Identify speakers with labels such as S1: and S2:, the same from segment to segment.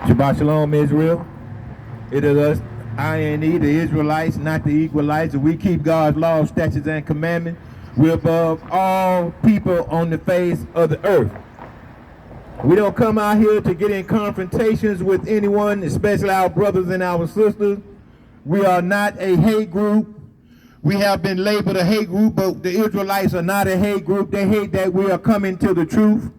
S1: Shabbat Shalom, Israel. It is us, I.N.E., the Israelites, not the Equalites. We keep God's laws, statutes, and commandments. We're above all people on the face of the earth. We don't come out here to get in confrontations with anyone, especially our brothers and our sisters. We are not a hate group. We have been labeled a hate group, but the Israelites are not a hate group. They hate that we are coming to the truth.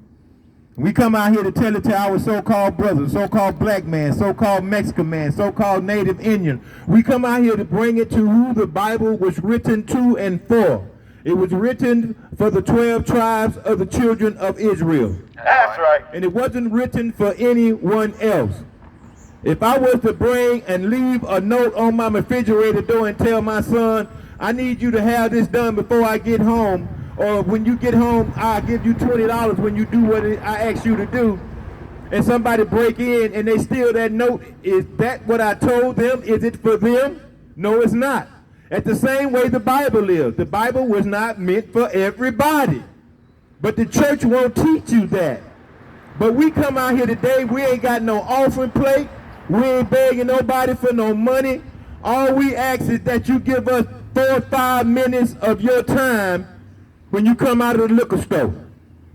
S1: We come out here to tell it to our so-called brothers, so-called black man, so-called Mexican man, so-called native Indian. We come out here to bring it to who the Bible was written to and for. It was written for the 12 tribes of the children of Israel.
S2: That's right.
S1: And it wasn't written for anyone else. If I was to bring and leave a note on my refrigerator door and tell my son, I need you to have this done before I get home, or when you get home, I'll give you $20 when you do what I ask you to do, and somebody break in and they steal that note, is that what I told them? Is it for them? No, it's not. At the same way the Bible is. The Bible was not meant for everybody. But the church won't teach you that. But we come out here today, we ain't got no offering plate. We ain't begging nobody for no money. All we ask is that you give us 4 or 5 minutes of your time when you come out of the liquor store.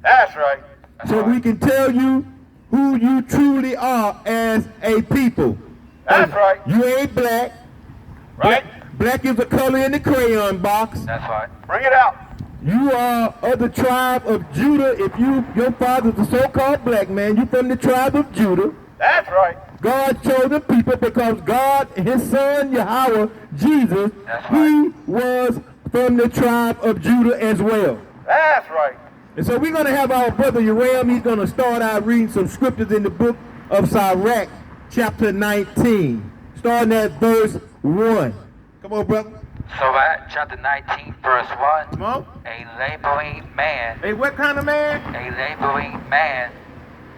S2: That's right.
S1: So we can tell you who you truly are as a people.
S2: That's right.
S1: You ain't black.
S2: Right?
S1: Black is a color in the crayon box.
S2: That's right. Bring it out.
S1: You are of the tribe of Judah. If your father's a so-called black man, you from the tribe of Judah.
S2: That's right.
S1: God chose the people because God, his son Yahweh, Jesus, he was from the tribe of Judah as well.
S2: That's right.
S1: And so we're going to have our brother Uram. He's going to start out reading some scriptures in the book of Sirach, chapter 19, starting at verse 1. Come on, brother.
S3: Sirach, chapter 19, verse 1.
S1: Come on.
S3: A laboring man.
S1: Hey, what kind of man?
S3: A laboring man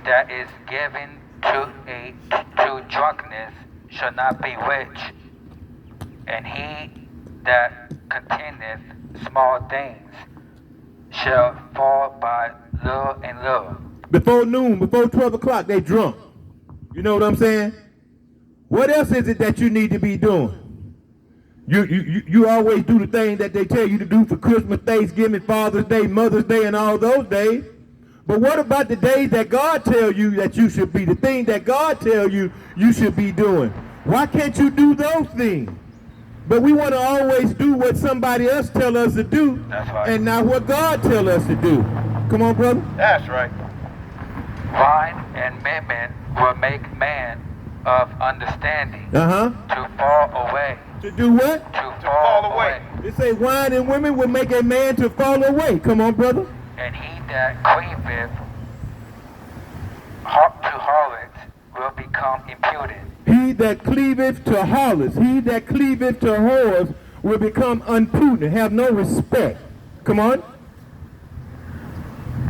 S3: that is given to drunkenness shall not be rich, and he that contendeth small things shall fall by little and little.
S1: Before noon, before 12 o'clock, they drunk. You know what I'm saying? What else is it that you need to be doing? You always do the thing that they tell you to do for Christmas, Thanksgiving, Father's Day, Mother's Day, and all those days. But what about the days that God tells you that you should be, the thing that God tells you you should be doing? Why can't you do those things? But we want to always do what somebody else tell us to do, and not what God tell us to do. Come on, brother.
S2: That's right.
S3: Wine and merriment will make man of understanding
S1: To
S3: fall away.
S1: To do what?
S3: To fall away.
S1: They say wine and women will make a man to fall away. Come on, brother.
S3: And he that cleaveth to harlots will become impudent.
S1: He that cleaveth to harlots, he that cleaveth to whores will become impudent, have no respect. Come on.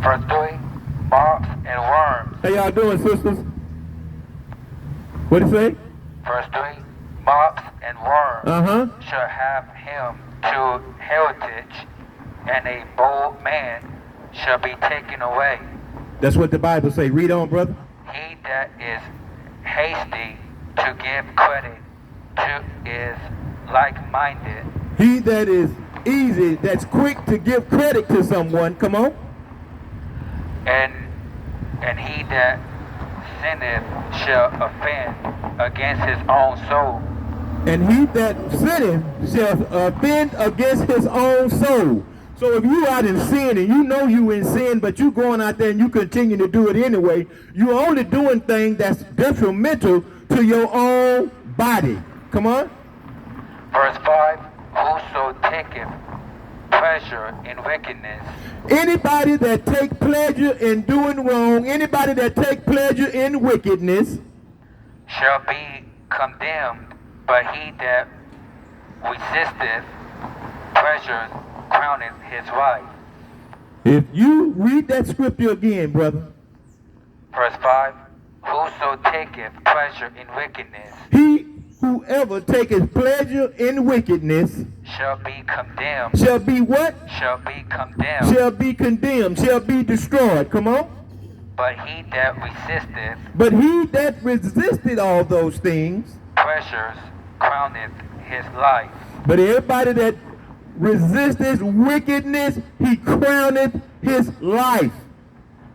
S3: Verse 3, moths and worms.
S1: How y'all doing, sisters? What it say?
S3: Verse 3, moths and worms shall have him to heritage, and a bold man shall be taken away.
S1: That's what the Bible say. Read on, brother.
S3: He that is hasty to give credit to is like-minded.
S1: He that is easy, that's quick to give credit to someone. Come on.
S3: And he that sinneth shall offend against his own soul.
S1: And he that sinneth shall offend against his own soul. So if you out in sin and you know you in sin, but you going out there and you continue to do it anyway, you're only doing things that's detrimental to your own body. Come on.
S3: Verse 5, whoso taketh pleasure in wickedness.
S1: Anybody that take pleasure in doing wrong, anybody that take pleasure in wickedness
S3: shall be condemned, but he that resisteth pleasure crowneth his wife.
S1: If you read that scripture again, brother.
S3: Verse 5, whoso taketh pleasure in wickedness.
S1: Whoever taketh pleasure in wickedness
S3: shall be condemned.
S1: Shall be what?
S3: Shall be condemned.
S1: Shall be condemned. Shall be destroyed. Come on.
S3: But he that resisteth
S1: But he that resisted all those things,
S3: pressures crowneth his life.
S1: but everybody that resisteth wickedness, he crowneth his life.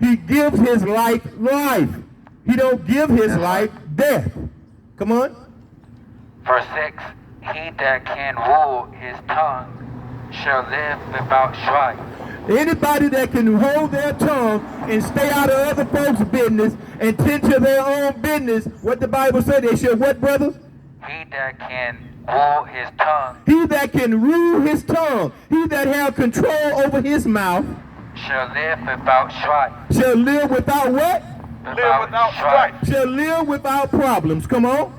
S1: He gives his life life. He don't give his life death. Come on.
S3: Verse 6, he that can rule his tongue shall live without strife.
S1: Anybody that can hold their tongue and stay out of other folks' business and tend to their own business, what the Bible said they should what, brother?
S3: He that can rule his tongue
S1: He that can rule his tongue, he that have control over his mouth,
S3: shall live without strife.
S1: shall live without what?
S2: Live without strife.
S1: Shall live without problems. Come on.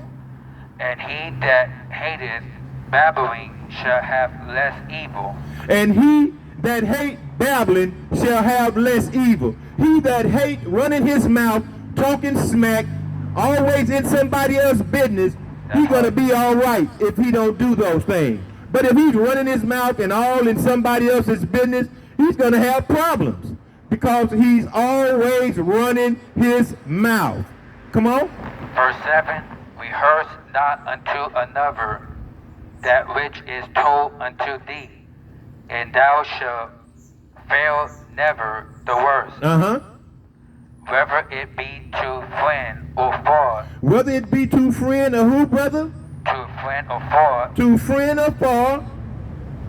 S3: And he that hateth babbling shall have less evil.
S1: And he that hate babbling shall have less evil. He that hate running his mouth, talking smack, always in somebody else's business, he gonna be all right if he don't do those things. But if he's running his mouth and all in somebody else's business, he's gonna have problems because he's always running his mouth. Come on.
S3: Verse 7, rehearse not unto another that which is told unto thee, and thou shalt fail never the worst. Whether it be to friend or foe.
S1: Whether it be to friend or who, brother?
S3: To friend or foe.
S1: To friend or foe.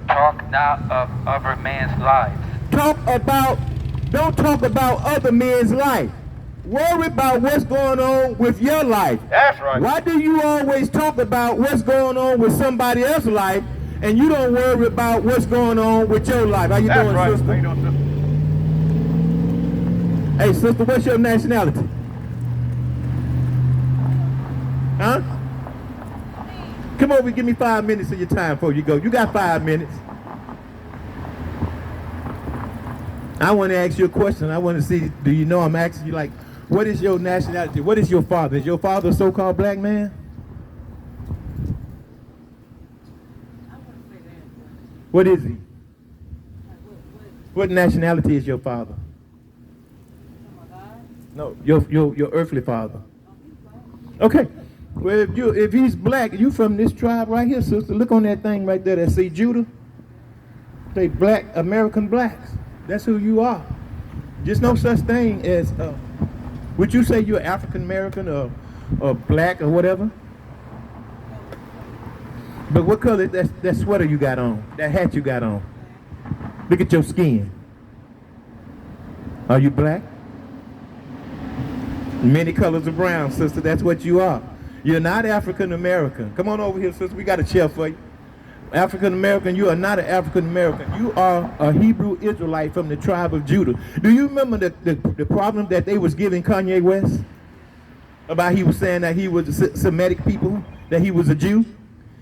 S3: Talk not of other men's lives.
S1: Don't talk about other men's life. Worry about what's going on with your life.
S2: That's right.
S1: Why do you always talk about what's going on with somebody else's life and you don't worry about what's going on with your life? How you
S2: That's
S1: doing,
S2: right.
S1: sister?
S2: How you doing, sister?
S1: Hey, sister, what's your nationality? Huh? Come over and give me 5 minutes of your time before you go. You got 5 minutes. I want to ask you a question. I want to see, do you know I'm asking you, like, what is your nationality? What is your father? Is your father a so-called black man? What is he? What nationality is your father? No, your earthly father. Okay. Well, if he's black, you from this tribe right here, sister. Look on that thing right there that say Judah. Say black, American blacks. That's who you are. There's no such thing as, would you say you're African American or black or whatever? But what color that sweater you got on? That hat you got on? Look at your skin. Are you black? Many colors of brown, sister. That's what you are. You're not African American. Come on over here, sister. We got a chair for you. African American, you are not an African American. You are a Hebrew Israelite from the tribe of Judah. Do you remember the problem that they was giving Kanye West? About he was saying that he was a Semitic people, that he was a Jew?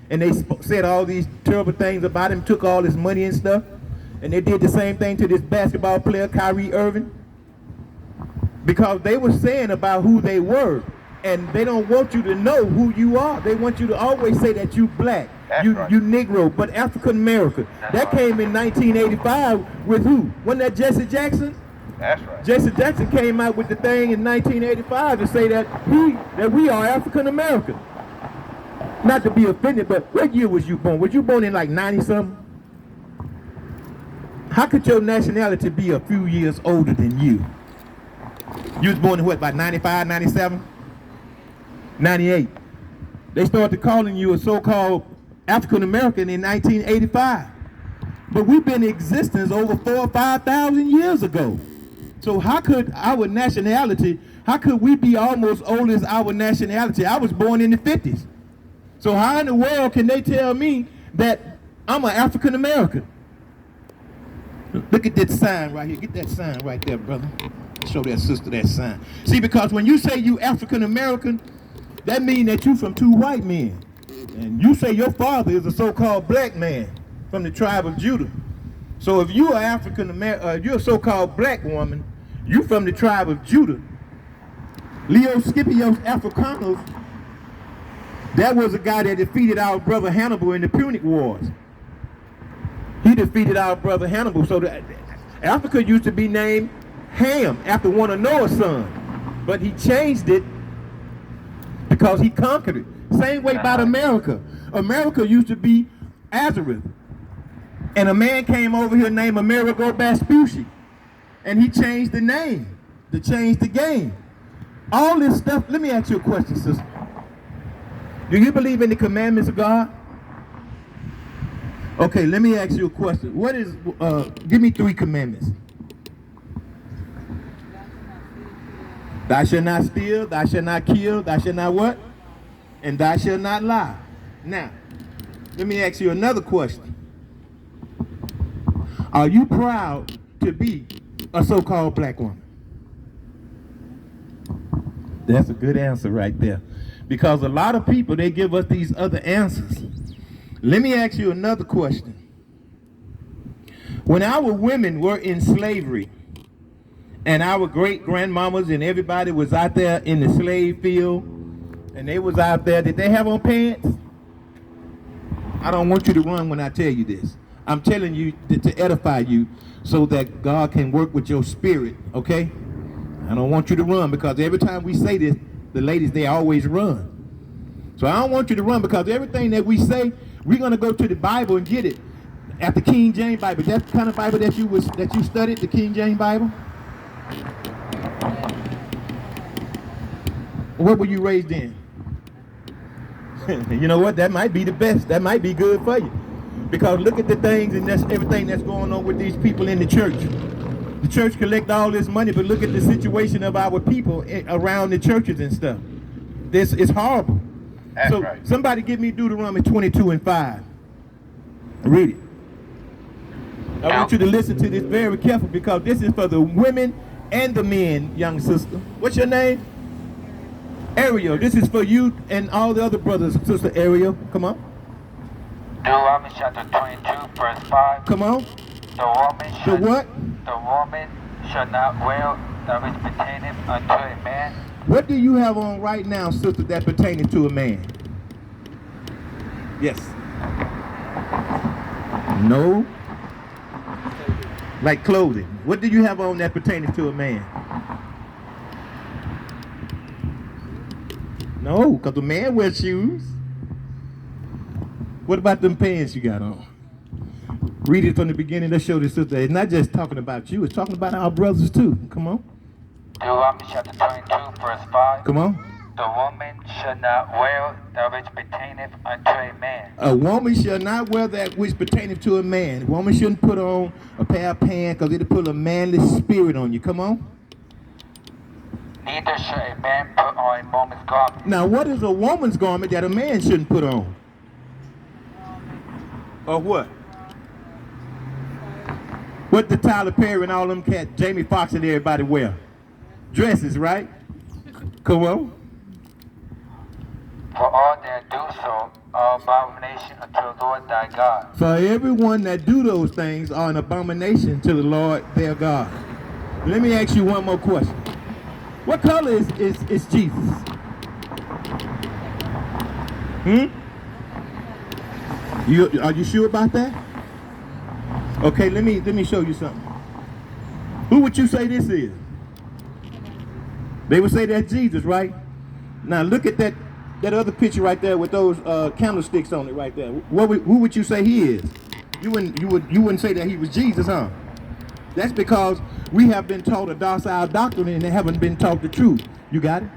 S1: And they said all these terrible things about him, took all his money and stuff. And they did the same thing to this basketball player, Kyrie Irving. Because they were saying about who they were. And they don't want you to know who you are. They want you to always say that you black, you Negro, but African American. That came in 1985 with who? Wasn't that Jesse Jackson?
S2: That's right.
S1: Jesse Jackson came out with the thing in 1985 to say that we are African American. Not to be offended, but what year was you born? Was you born in like 90-something? How could your nationality be a few years older than you? You was born in what, about 95, 97? 98. They started calling you a so-called African American in 1985. But we've been in existence over 4,000 or 5,000 years ago. So how could our nationality, how could we be almost old as our nationality? I was born in the 50s. So how in the world can they tell me that I'm an African American? Look at that sign right here. Get that sign right there, brother. Show that sister that sign. See, because when you say you African American, that means that you from two white men. And you say your father is a so-called black man from the tribe of Judah. So if you are African American, you're a so-called black woman, you from the tribe of Judah. Leo Scipios Africanus, that was a guy that defeated our brother Hannibal in the Punic Wars. He defeated our brother Hannibal. So Africa used to be named Ham after one of Noah's sons. But he changed it because he conquered it. Same way about America. America used to be Azareth. And a man came over here named Amerigo Vespucci. And he changed the name to change the game. All this stuff, let me ask you a question, sister. Do you believe in the commandments of God? Okay, let me ask you a question. What is, give me 3 commandments. Thou shalt not steal, thou shalt not kill, thou shalt not what? And thou shalt not lie. Now, let me ask you another question. Are you proud to be a so-called black woman? That's a good answer right there. Because a lot of people, they give us these other answers. Let me ask you another question. When our women were in slavery, and our great-grandmamas and everybody was out there in the slave field, and they was out there, did they have on pants? I don't want you to run when I tell you this. I'm telling you to edify you so that God can work with your spirit, okay? I don't want you to run because every time we say this, the ladies, they always run. So I don't want you to run because everything that we say, we're going to go to the Bible and get it. At the King James Bible. That's the kind of Bible that you studied, the King James Bible? What were you raised in? You know what? That might be the best. That might be good for you. Because look at the things and that's everything that's going on with these people in the church. The church collect all this money, but look at the situation of our people around the churches and stuff. This is horrible.
S2: That's
S1: so
S2: right.
S1: Somebody give me Deuteronomy 22:5. Read it. I want you to listen to this very careful because this is for the women and the men, young sister. What's your name? Ariel. This is for you and all the other brothers. Sister Ariel, come on.
S3: Deuteronomy chapter 22, verse 5.
S1: Come on.
S3: The woman
S1: The
S3: should,
S1: what?
S3: the woman shall not wear that which pertaineth unto a man.
S1: What do you have on right now, sister, that pertaining to a man? Yes. No. Like clothing. What do you have on that pertaining to a man? No, because the man wears shoes. What about them pants you got on? Read it from the beginning. Let's show this sister. It's not just talking about you. It's talking about our brothers too. Come on.
S3: Deuteronomy chapter 22, verse 5.
S1: Come on.
S3: The woman shall not wear that which pertaineth unto a man.
S1: A woman shall not wear that which pertaineth to a man. A woman shouldn't put on a pair of pants because it'll put a manly spirit on you. Come on.
S3: Neither shall a man put on a woman's garment.
S1: Now, what is a woman's garment that a man shouldn't put on? Or what? What did Tyler Perry and all them cats, Jamie Foxx and everybody wear? Dresses, right? Come on.
S3: For all that do so are abomination unto the Lord thy God.
S1: For everyone that do those things are an abomination to the Lord their God. Let me ask you one more question. What color is Jesus? Are you sure about that? Okay, let me show you something. Who would you say this is? They would say that's Jesus, right? Now look at that other picture right there with those candlesticks on it right there. Who would you say he is? You wouldn't say that he was Jesus, huh? That's because we have been taught a docile doctrine and they haven't been taught the truth. You got it?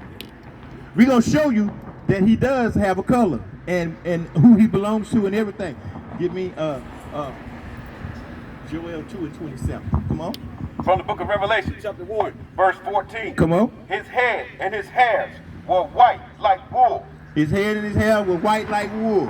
S1: We're gonna show you that he does have a color and who he belongs to and everything. Give me Joel 2:27. Come on.
S2: From the book of Revelation, chapter 1, verse 14.
S1: Come on.
S2: His head and his hairs were white like wool.
S1: His head and his hair were white like wool.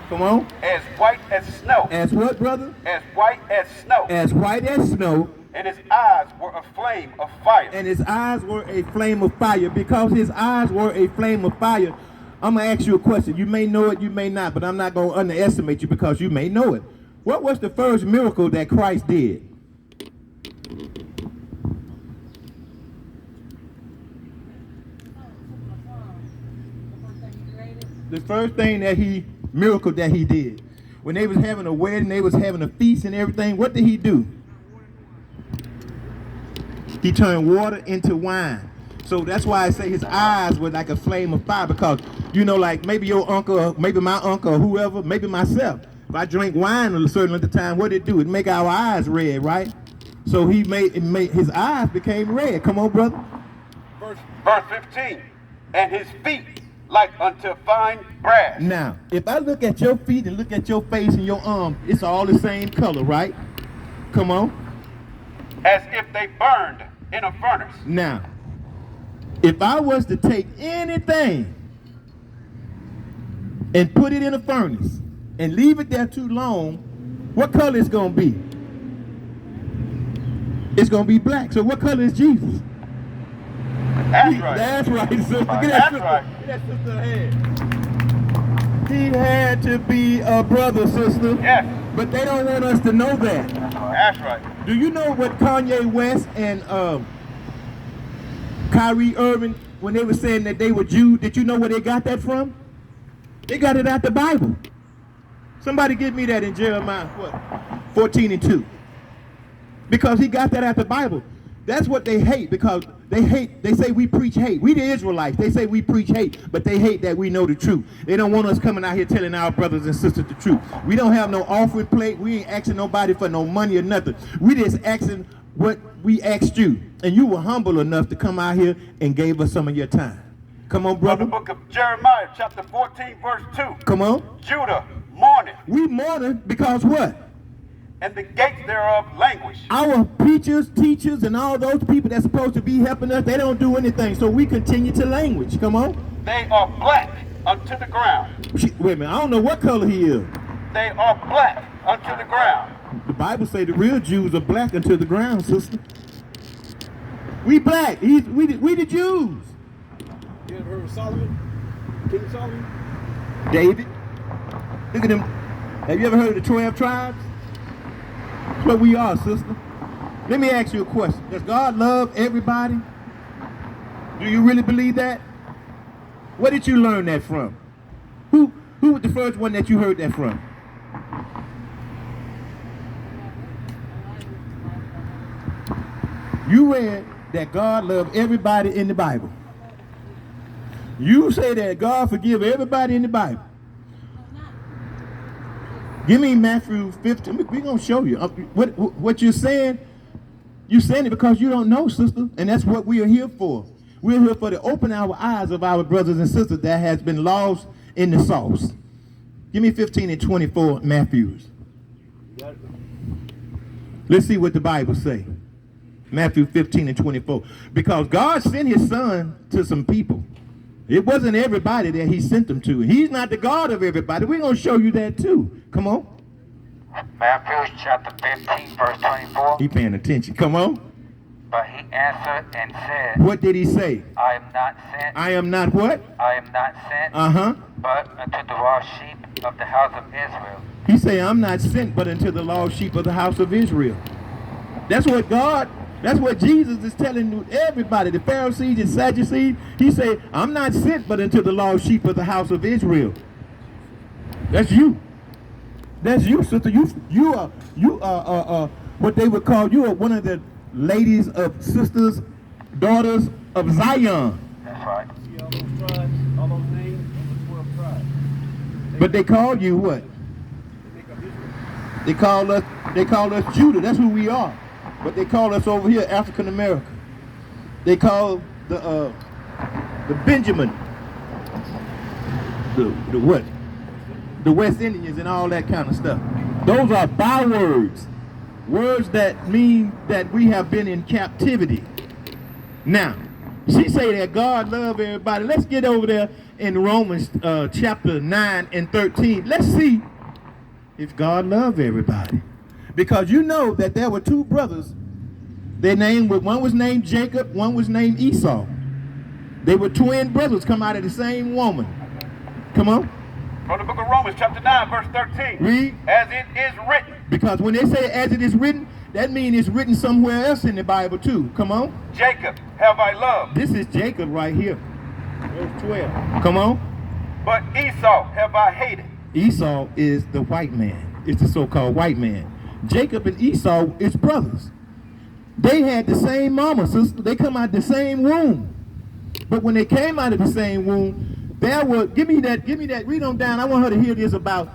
S1: Come on.
S2: As white as snow.
S1: As what, brother?
S2: As white as snow.
S1: As white as snow.
S2: And his eyes were a flame of fire.
S1: And his eyes were a flame of fire. Because his eyes were a flame of fire, I'm going to ask you a question. You may know it, you may not, but I'm not going to underestimate you because you may know it. What was the first miracle that Christ did? The first thing miracle that he did. When they was having a wedding, they was having a feast and everything, what did he do? He turned water into wine. So that's why I say his eyes were like a flame of fire, because, you know, like maybe your uncle, or maybe my uncle, or whoever, maybe myself. If I drink wine at a certain length of time, what did it do? It make our eyes red, right? So he made his eyes became red. Come on, brother.
S2: Verse 15. And his feet like unto fine brass.
S1: Now, if I look at your feet and look at your face and your arm, it's all the same color, right? Come on.
S2: As if they burned in a furnace.
S1: Now, if I was to take anything and put it in a furnace and leave it there too long, what color is going to be? It's going to be black. So what color is Jesus?
S2: That's right.
S1: That's right, sister. Get that
S2: That's
S1: sister.
S2: right.
S1: Get that sister hand. He had to be a brother, sister.
S2: Yes.
S1: But they don't want us to know that.
S2: That's right.
S1: Do you know what Kanye West and Kyrie Irving, when they were saying that they were Jews, did you know where they got that from? They got it out the Bible. Somebody give me that in Jeremiah, what? 14:2. Because he got that out the Bible. That's what they hate, because they say we preach hate. We the Israelites, they say we preach hate, but they hate that we know the truth. They don't want us coming out here telling our brothers and sisters the truth. We don't have no offering plate. We ain't asking nobody for no money or nothing. We just asking what we asked you. And you were humble enough to come out here and gave us some of your time. Come on, brother.
S2: From the book of Jeremiah, chapter 14, verse 2.
S1: Come on.
S2: Judah mourneth,
S1: We mourning because what?
S2: and the gates thereof languish.
S1: Our preachers, teachers, and all those people that's supposed to be helping us, they don't do anything. So we continue to languish. Come on.
S2: They are black unto the ground.
S1: Wait a minute. I don't know what color he is.
S2: They are black unto the ground.
S1: The Bible say the real Jews are black unto the ground, sister. We black. We the Jews.
S4: You ever heard of Solomon? King Solomon?
S1: David. Look at them. Have you ever heard of the 12 tribes? That's what we are, sister. Let me ask you a question. Does God love everybody? Do you really believe that? Where did you learn that from? Who was the first one that you heard that from? You read that God loved everybody in the Bible. You say that God forgive everybody in the Bible. Give me Matthew 15. We're going to show you. What you're saying it because you don't know, sister. And that's what we are here for. We're here for to open our eyes of our brothers and sisters that has been lost in the sauce. Give me 15 and 24 Matthews. Let's see what the Bible say. Matthew 15 and 24. Because God sent his son to some people. It wasn't everybody that he sent them to. He's not the God of everybody. We're going to show you that too. Come on.
S3: Matthew chapter 15, verse 24.
S1: He paying attention. Come on.
S3: But he answered and said,
S1: What did he say?
S3: I am not sent.
S1: I am not what?
S3: I am not sent, but unto the lost sheep of the house of Israel.
S1: He say, I'm not sent but unto the lost sheep of the house of Israel. That's what Jesus is telling everybody, the Pharisees and Sadducees. He say, I'm not sent but unto the lost sheep of the house of Israel. That's you. That's you, sister. You are what they would call, you are one of the ladies of sisters, daughters of Zion.
S3: That's right.
S4: See all those tribes, all those names of the 12 tribes.
S1: But they call you what?
S4: They make up Israel.
S1: They call us Judah. That's who we are. But they call us over here African American. They call the Benjamin, the what? The West Indians and all that kind of stuff. Those are bywords. Words that mean that we have been in captivity. Now, she say that God love everybody. Let's get over there in Romans chapter 9 and 13. Let's see if God love everybody. Because you know that there were two brothers. Their name was, one was named Jacob, one was named Esau. They were twin brothers come out of the same woman. Come on.
S2: From the book of Romans, chapter 9, verse 13.
S1: Read.
S2: As it is written.
S1: Because when they say as it is written, that means it's written somewhere else in the Bible too. Come on.
S2: Jacob have I loved.
S1: This is Jacob right here. Verse 12. Come on.
S2: But Esau have I hated.
S1: Esau is the white man. It's the so-called white man. Jacob and Esau is brothers. They had the same mama, sister. They come out the same womb. But when they came out of the same womb, there was, give me that, read on down. I want her to hear this about,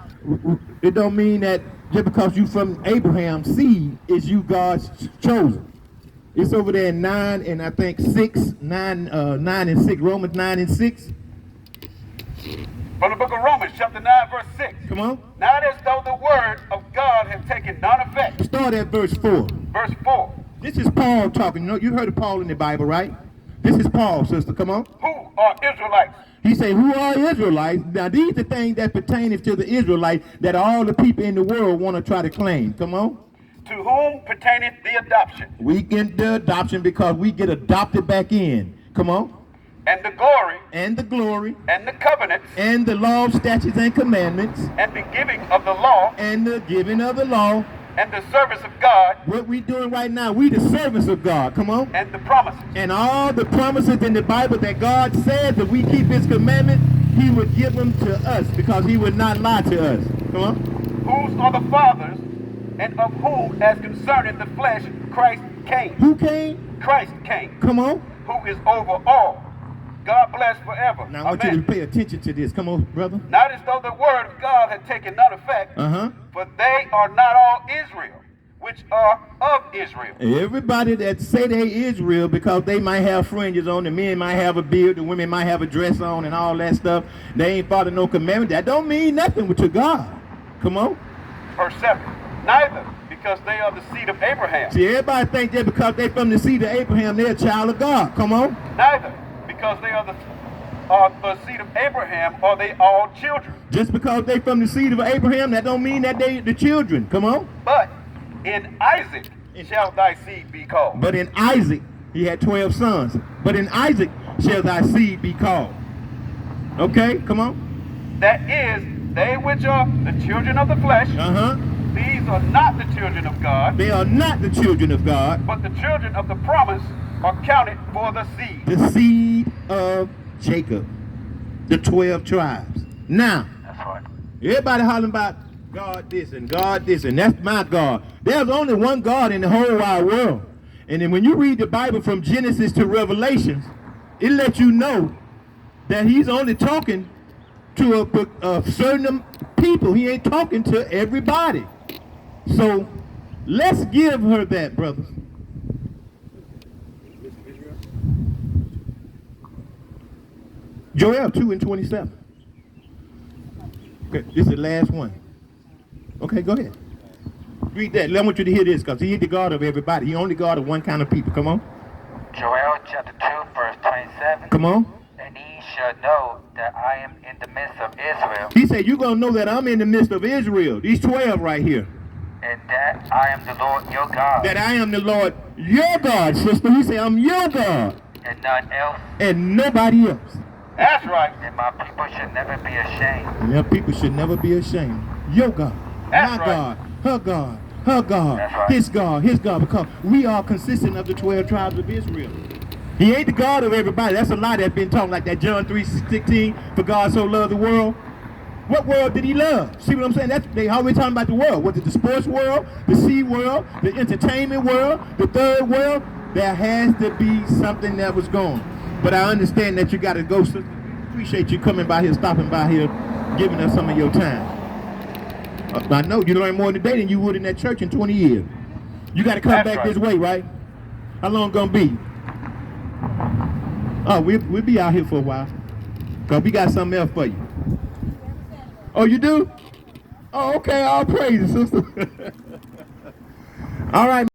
S1: it don't mean that just because you from Abraham's seed is you God's chosen. It's over there in 9 and I think 6, 9 and 6, Romans 9 and 6.
S2: From the book of Romans, chapter 9, verse 6.
S1: Come on.
S2: Not as though the word of God had taken none effect.
S1: Start at verse 4.
S2: Verse 4.
S1: This is Paul talking. You know, you heard of Paul in the Bible, right? This is Paul, sister. Come on.
S2: Who are Israelites?
S1: He say, who are Israelites? Now, these are things that pertain to the Israelites that all the people in the world want to try to claim. Come on.
S2: To whom pertaineth the adoption?
S1: We get the adoption because we get adopted back in. Come on.
S2: And the glory.
S1: And the glory.
S2: And the covenants.
S1: And the law, statutes, and commandments.
S2: And the giving of the law.
S1: And the giving of the law.
S2: And the service of God.
S1: What we doing right now, we the servants of God. Come on.
S2: And the promises.
S1: And all the promises in the Bible that God said that we keep his commandments, he would give them to us because he would not lie to us. Come on.
S2: Whose are the fathers, and of whom, as concerning the flesh, Christ came.
S1: Who came?
S2: Christ came.
S1: Come on.
S2: Who is over all. God bless forever.
S1: Now I want you to pay attention to this. Come on, brother.
S2: Not as though the word of God had taken none effect. For they are not all Israel, which are of Israel.
S1: Everybody that say they Israel because they might have fringes on, the men might have a beard, the women might have a dress on and all that stuff. They ain't following no commandment. That don't mean nothing to God. Come on.
S2: Verse 7. Neither, because they are the seed of Abraham.
S1: See, everybody think that because they from the seed of Abraham, they're a child of God. Come on.
S2: Neither, because they are the seed of Abraham, are they all children.
S1: Just because they from the seed of Abraham, that don't mean that they the children. Come on.
S2: But in Isaac shall thy seed be called.
S1: But in Isaac, he had 12 sons. But in Isaac shall thy seed be called. Okay, come on.
S2: That is, they which are the children of the flesh. These are not the children of God.
S1: They are not the children of God.
S2: But the children of the promise are counted for the seed.
S1: The seed of Jacob. The 12 tribes. Now,
S3: That's right.
S1: everybody hollering about God this and God this and that's my God. There's only one God in the whole wide world. And then when you read the Bible from Genesis to Revelations, it lets you know that he's only talking to a certain people. He ain't talking to everybody. So let's give her that, brothers. Joel 2 and 27. Okay, this is the last one. Okay, go ahead. Read that. I want you to hear this because he ain't the God of everybody. He only God of one kind of people. Come on.
S3: Joel chapter 2, verse 27.
S1: Come on.
S3: And ye shall know that I am in the midst of Israel.
S1: He said, you're going to know that I'm in the midst of Israel. These 12 right here.
S3: And that I am the Lord your God.
S1: That I am the Lord your God, sister. He said, I'm your God.
S3: And none else.
S1: And nobody else.
S2: That's right.
S3: And my people should never be ashamed.
S1: Yeah, people should never be ashamed. Your God.
S2: That's
S1: my
S2: right.
S1: God. Her God. Her God.
S3: That's right.
S1: His God. His God. Because we are consistent of the 12 tribes of Israel. He ain't the God of everybody. That's a lie that's been taught like that John 3:16. For God so loved the world. What world did he love? See what I'm saying? They always talking about the world. Was it the sports world, the sea world, the entertainment world, the third world? There has to be something that was gone. But I understand that you got to go, sister. Appreciate you coming by here, stopping by here, giving us some of your time. I know you learn more today than you would in that church in 20 years. You got to come back this way, right? How long gonna be? Oh, we'll be out here for a while. Because we got something else for you. Oh, you do? Oh, okay. All praises, sister. All right.